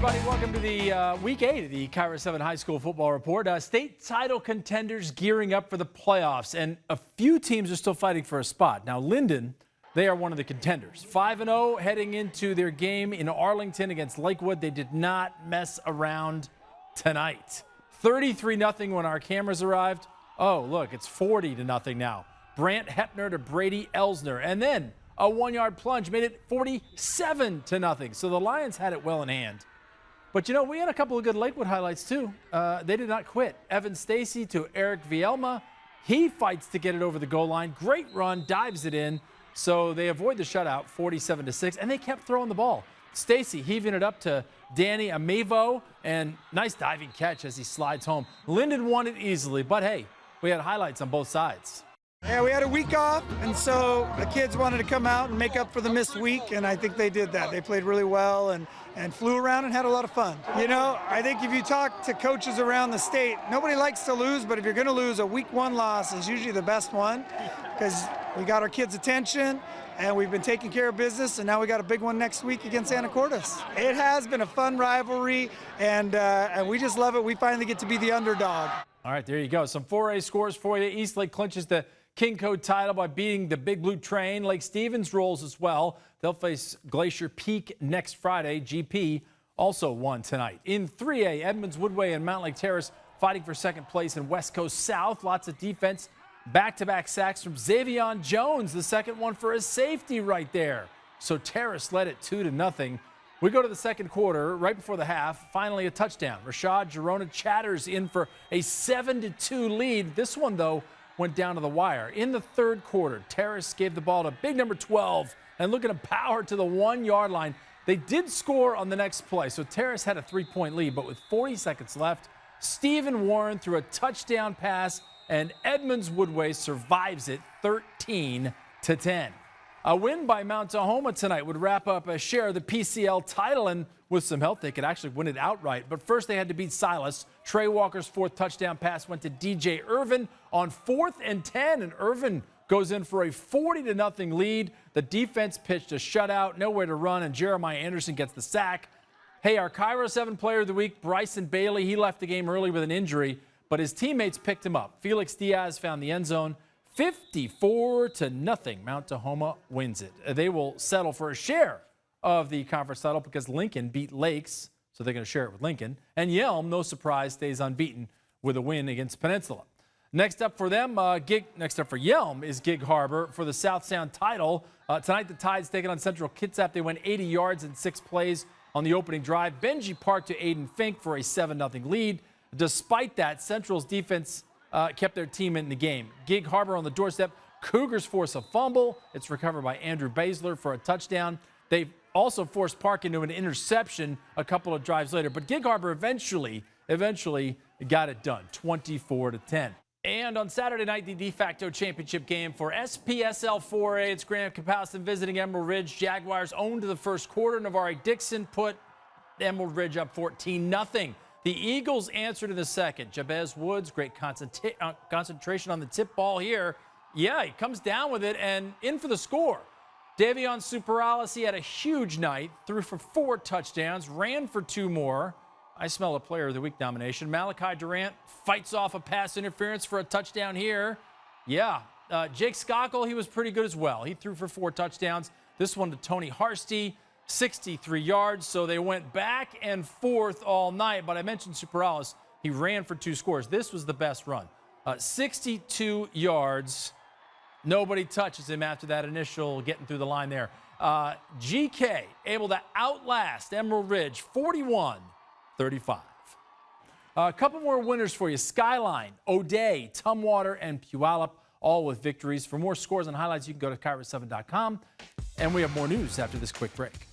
everybody. Welcome to the Week 8 of the KIRO 7 High School Football Report. State title contenders gearing up for the playoffs, and a few teams are still fighting for a spot. Now, Lynden, they are one of the contenders. 5-0 heading into their game in Arlington against Lakewood. They did not mess around tonight. 33-0 when our cameras arrived. Oh, look, it's 40-0 now. Brant Hepner to Brady Elsner. And then a 1-yard plunge made it 47-0. So the Lions had it well in hand. But, you know, we had a couple of good Lakewood highlights, too. They did not quit. Evan Stacy to Eric Vielma. He fights to get it over the goal line. Great run, dives it in. So they avoid the shutout, 47-6, and they kept throwing the ball. Stacy heaving it up to Danny Amevo, and nice diving catch as he slides home. Lynden won it easily, but hey, we had highlights on both sides. Yeah, we had a week off, and so the kids wanted to come out and make up for the missed week, and I think they did that. They played really well and flew around and had a lot of fun. You know, I think if you talk to coaches around the state, nobody likes to lose, but if you're going to lose, a week 1 loss is usually the best one because we got our kids' attention, and we've been taking care of business, and now we got a big one next week against Anacortes. It has been a fun rivalry, and we just love it. We finally get to be the underdog. All right, there you go. Some 4A scores for you. Eastlake clinches the King Code title by beating the Big Blue Train. Lake Stevens rolls as well. They'll face Glacier Peak next Friday. GP also won tonight. In 3A, Edmonds-Woodway and Mountlake Terrace fighting for second place in West Coast South. Lots of defense. Back-to-back sacks from Xavion Jones, the second one for a safety right there. So Terrace led it 2-0. We go to the second quarter, right before the half. Finally a touchdown. Rashad Girona Chatters in for a 7-2 lead. This one, though, went down to the wire. In the third quarter, Terrace gave the ball to big number 12 and looking to power to the 1-yard line. They did score on the next play, so Terrace had a 3-point lead, but with 40 seconds left, Stephen Warren threw a touchdown pass, and Edmonds-Woodway survives it 13-10. A win by Mount Tahoma tonight would wrap up a share of the PCL title, and with some help, they could actually win it outright. But first, they had to beat Silas. Trey Walker's fourth touchdown pass went to DJ Irvin on 4th and 10, and Irvin goes in for a 40-0 lead. The defense pitched a shutout, nowhere to run, and Jeremiah Anderson gets the sack. Hey, our KIRO 7 Player of the Week, Bryson Bailey, he left the game early with an injury, but his teammates picked him up. Felix Diaz found the end zone. 54-0, Mount Tahoma wins it. They will settle for a share of the conference title because Lincoln beat Lakes, so they're going to share it with Lincoln. And Yelm, no surprise, stays unbeaten with a win against Peninsula. Next up for them, next up for Yelm is Gig Harbor for the South Sound title. Tonight, the Tide's taking on Central Kitsap. They went 80 yards in 6 plays on the opening drive. Benji Park to Aiden Fink for a 7-0 lead. Despite that, Central's defense kept their team in the game. Gig Harbor on the doorstep. Cougars force a fumble. It's recovered by Andrew Baszler for a touchdown. They also forced Park into an interception a couple of drives later, but Gig Harbor eventually got it done, 24-10. And on Saturday night, the de facto championship game for SPSL 4A. It's Graham-Kapowsin visiting Emerald Ridge. Jaguars owned the first quarter. Navari Dixon put Emerald Ridge up 14-0. The Eagles answered in the second. Jabez Woods, great concentration on the tip ball here. Yeah, he comes down with it and in for the score. Davion Superales, he had a huge night, threw for 4 touchdowns, ran for 2 more. I smell a Player of the Week nomination. Malachi Durant fights off a pass interference for a touchdown here. Yeah, Jake Skockel, he was pretty good as well. He threw for 4 touchdowns. This one to Tony Harsty, 63 yards. So they went back and forth all night. But I mentioned Superales. He ran for 2 scores. This was the best run. 62 yards. Nobody touches him after that initial getting through the line there. GK able to outlast Emerald Ridge 41-35. A couple more winners for you. Skyline, O'Day, Tumwater, and Puyallup, all with victories. For more scores and highlights, you can go to KIRO7.com. And we have more news after this quick break.